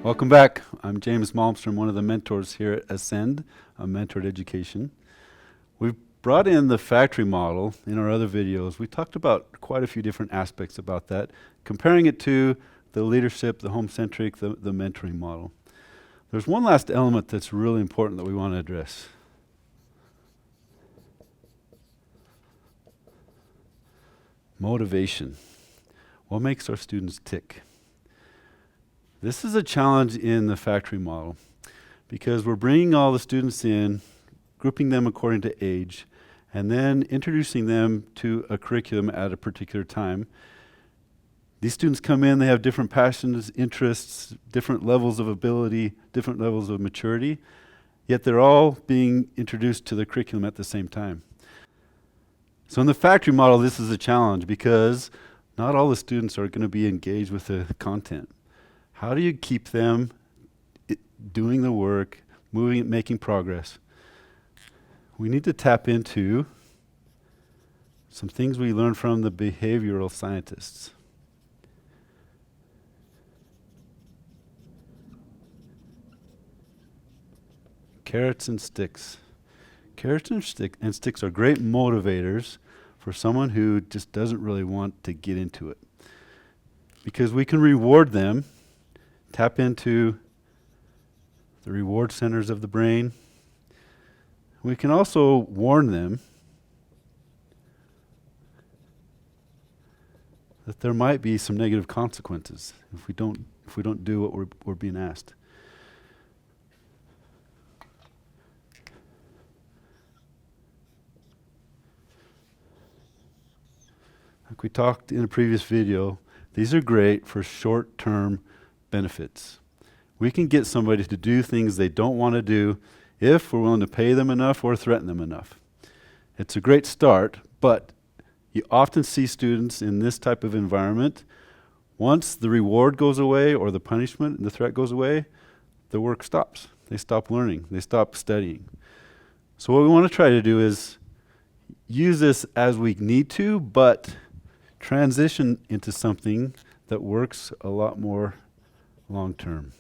Welcome back. I'm James Malmstrom, one of the mentors here at Ascend, Mentored Education. We've brought in the factory model in our other videos. We talked about quite a few different aspects about that, comparing it to the leadership, the home-centric, the mentoring model. There's one last element that's really important that we want to address. Motivation. What makes our students tick? This is a challenge in the factory model because we're bringing all the students in, grouping them according to age, and then introducing them to a curriculum at a particular time. These students come in, they have different passions, interests, different levels of ability, different levels of maturity, yet they're all being introduced to the curriculum at the same time. So in the factory model, this is a challenge because not all the students are going to be engaged with the content. How do you keep them doing the work, moving, making progress? We need to tap into some things we learned from the behavioral scientists. Carrots and sticks. Carrots and sticks are great motivators for someone who just doesn't really want to get into it. Because we can reward them, tap into the reward centers of the brain. We can also warn them that there might be some negative consequences if we don't do what we're being asked. Like we talked in a previous video, these are great for short-term benefits. We can get somebody to do things they don't want to do if we're willing to pay them enough or threaten them enough. It's a great start, but you often see students in this type of environment, once the reward goes away or the punishment and the threat goes away, the work stops. They stop learning. They stop studying. So what we want to try to do is use this as we need to, but transition into something that works a lot more long term.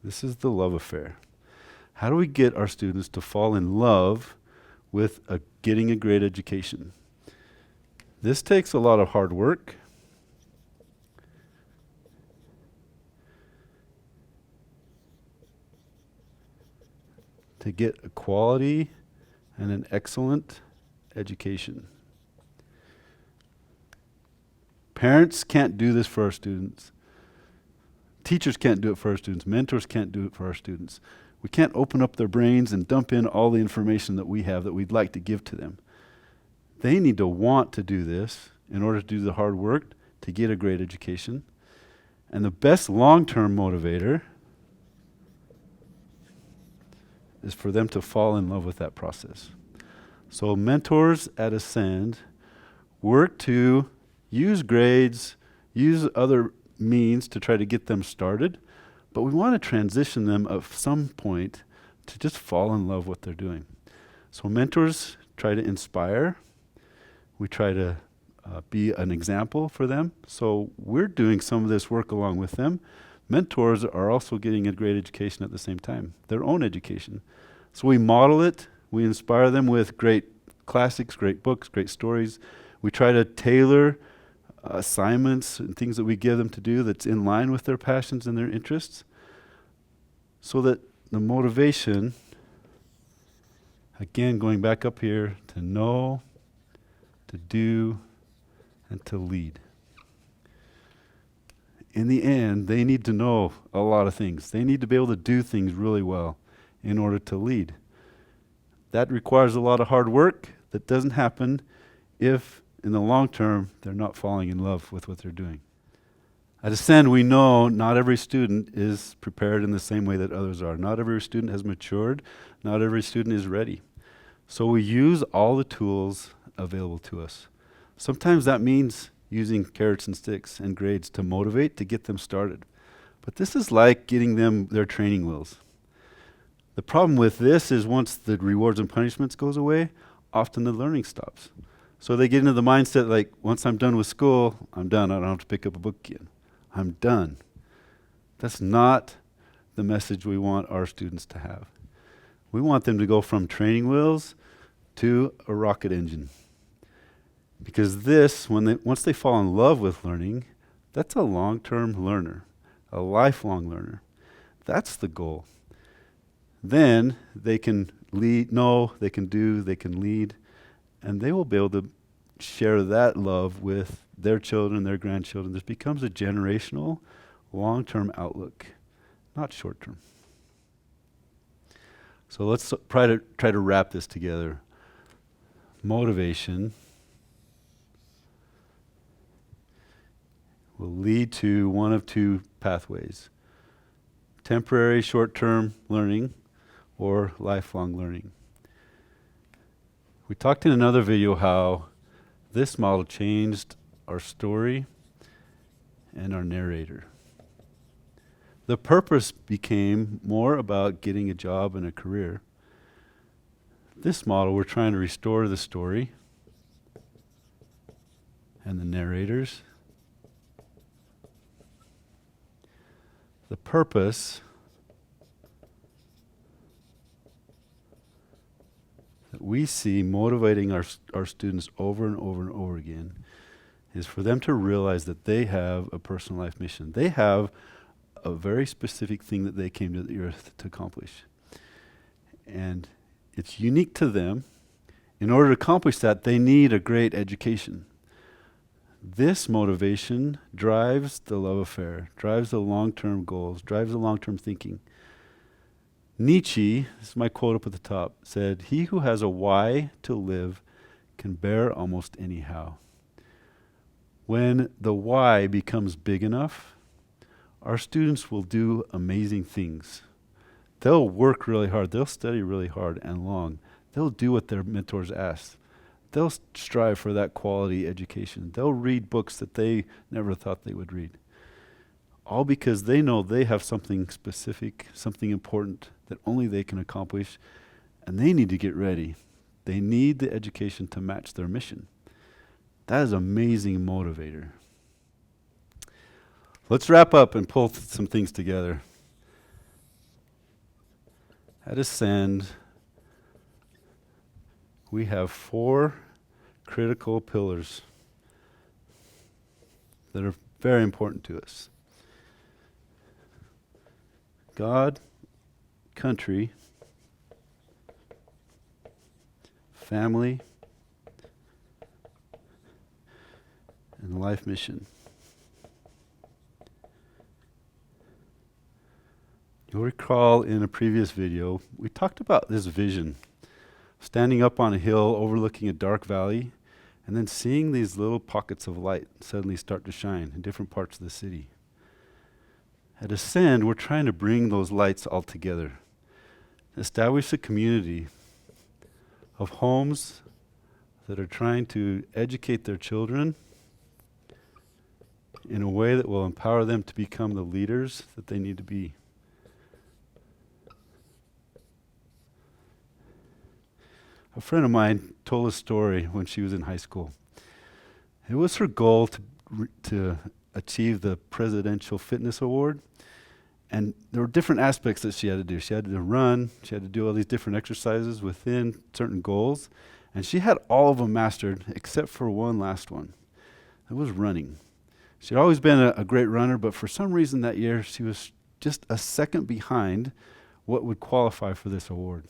This is the love affair. How do we get our students to fall in love with getting a great education? This takes a lot of hard work. To get a quality and an excellent education. Parents can't do this for our students. Teachers can't do it for our students. Mentors can't do it for our students. We can't open up their brains and dump in all the information that we have that we'd like to give to them. They need to want to do this in order to do the hard work to get a great education. And the best long-term motivator is for them to fall in love with that process. So mentors at Ascend work to use grades, use other means to try to get them started, but we want to transition them at some point to just fall in love with what they're doing. So mentors try to inspire. We try to be an example for them. So we're doing some of this work along with them. Mentors are also getting a great education at the same time, their own education. So we model it. We inspire them with great classics, great books, great stories. We try to tailor assignments and things that we give them to do that's in line with their passions and their interests, so that the motivation, again, going back up here, to know, to do, and to lead. In the end, they need to know a lot of things. They need to be able to do things really well in order to lead. That requires a lot of hard work that doesn't happen if, in the long term, they're not falling in love with what they're doing. At Ascend, we know not every student is prepared in the same way that others are. Not every student has matured. Not every student is ready. So we use all the tools available to us. Sometimes that means using carrots and sticks and grades to motivate, to get them started. But this is like getting them their training wheels. The problem with this is once the rewards and punishments goes away, often the learning stops. So they get into the mindset like, once I'm done with school, I'm done. I don't have to pick up a book again. I'm done. That's not the message we want our students to have. We want them to go from training wheels to a rocket engine. Because this, once they fall in love with learning, that's a long-term learner, a lifelong learner. That's the goal. Then they can know, they can do, they can lead, and they will be able to share that love with their children, their grandchildren. This becomes a generational, long-term outlook, not short-term. So let's try to wrap this together. Motivation will lead to one of two pathways: temporary, short-term learning or lifelong learning. We talked in another video how this model changed our story and our narrator. The purpose became more about getting a job and a career. This model, we're trying to restore the story and the narrators. The purpose that we see motivating our students over and over and over again is for them to realize that they have a personal life mission. They have a very specific thing that they came to the earth to accomplish. And it's unique to them. In order to accomplish that, they need a great education. This motivation drives the love affair, drives the long-term goals, drives the long-term thinking. Nietzsche, this is my quote up at the top, said, "He who has a why to live can bear almost any how." When the why becomes big enough, our students will do amazing things. They'll work really hard. They'll study really hard and long. They'll do what their mentors ask. They'll strive for that quality education. They'll read books that they never thought they would read. All because they know they have something specific, something important that only they can accomplish, and they need to get ready. They need the education to match their mission. That is an amazing motivator. Let's wrap up and pull some things together. At Ascend, we have 4 critical pillars that are very important to us: God, country, family, and life mission. You'll recall in a previous video, we talked about this vision, standing up on a hill overlooking a dark valley, and then seeing these little pockets of light suddenly start to shine in different parts of the city. At Ascend, we're trying to bring those lights all together, establish a community of homes that are trying to educate their children in a way that will empower them to become the leaders that they need to be. A friend of mine told a story when she was in high school. It was her goal to achieve the Presidential Fitness Award. And there were different aspects that she had to do. She had to run, she had to do all these different exercises within certain goals. And she had all of them mastered except for one last one. It was running. She'd always been a great runner, but for some reason that year she was just a second behind what would qualify for this award.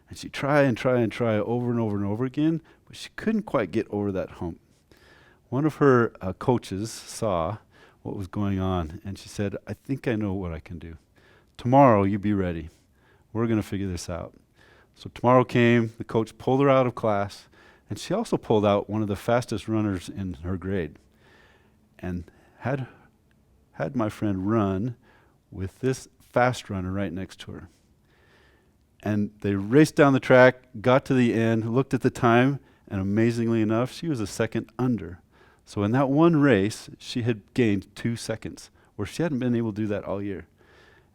And she'd try over and over and over again, but she couldn't quite get over that hump. One of her coaches saw what was going on, and she said, "I think I know what I can do. Tomorrow, you be ready. We're going to figure this out." So tomorrow came, the coach pulled her out of class, and she also pulled out one of the fastest runners in her grade, and had my friend run with this fast runner right next to her. And they raced down the track, got to the end, looked at the time, and amazingly enough, she was a second under. So in that one race, she had gained 2 seconds, where she hadn't been able to do that all year.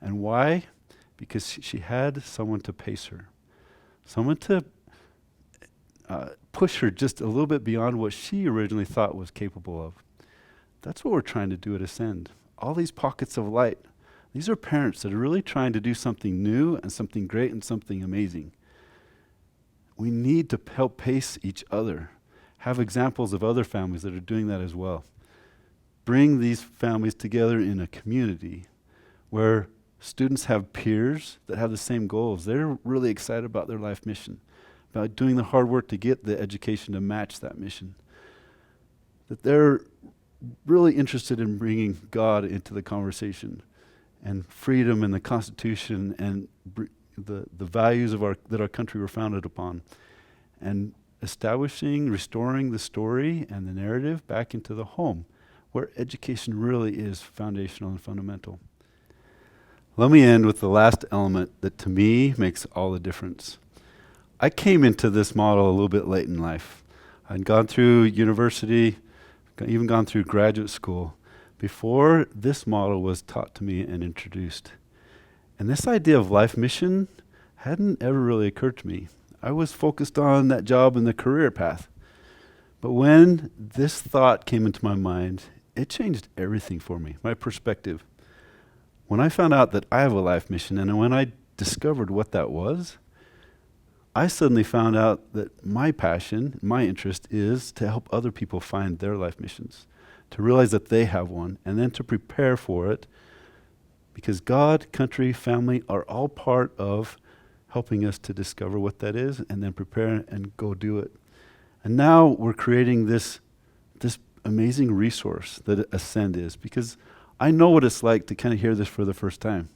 And why? Because she had someone to pace her, someone to push her just a little bit beyond what she originally thought was capable of. That's what we're trying to do at Ascend. all these pockets of light. These are parents that are really trying to do something new and something great and something amazing. We need to help pace each other. Have examples of other families that are doing that as well. Bring these families together in a community where students have peers that have the same goals. They're really excited about their life mission, about doing the hard work to get the education to match that mission. That they're really interested in bringing God into the conversation and freedom and the Constitution and the values of that our country were founded upon, and establishing, restoring the story and the narrative back into the home, where education really is foundational and fundamental. Let me end with the last element that to me makes all the difference. I came into this model a little bit late in life. I'd gone through university, even gone through graduate school, before this model was taught to me and introduced. And this idea of life mission hadn't ever really occurred to me. I was focused on that job and the career path. But when this thought came into my mind, it changed everything for me, my perspective. When I found out that I have a life mission, and when I discovered what that was, I suddenly found out that my passion, my interest is to help other people find their life missions, to realize that they have one, and then to prepare for it, because God, country, family are all part of helping us to discover what that is and then prepare and go do it. And now we're creating this amazing resource that Ascend is, because I know what it's like to kind of hear this for the first time.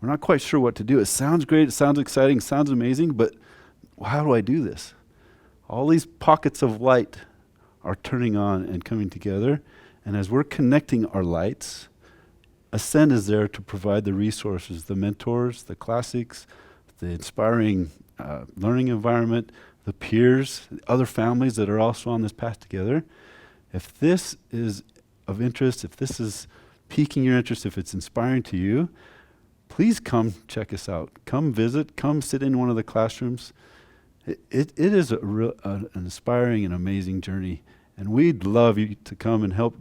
We're not quite sure what to do. It sounds great, it sounds exciting, it sounds amazing, but how do I do this? All these pockets of light are turning on and coming together, and as we're connecting our lights, Ascend is there to provide the resources, the mentors, the classics, the inspiring learning environment, the peers, the other families that are also on this path together. If this is of interest, if this is piquing your interest, if it's inspiring to you, please come check us out. Come visit, come sit in one of the classrooms. It is an inspiring and amazing journey, and we'd love you to come and help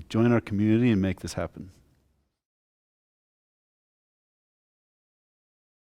join our community and make this happen.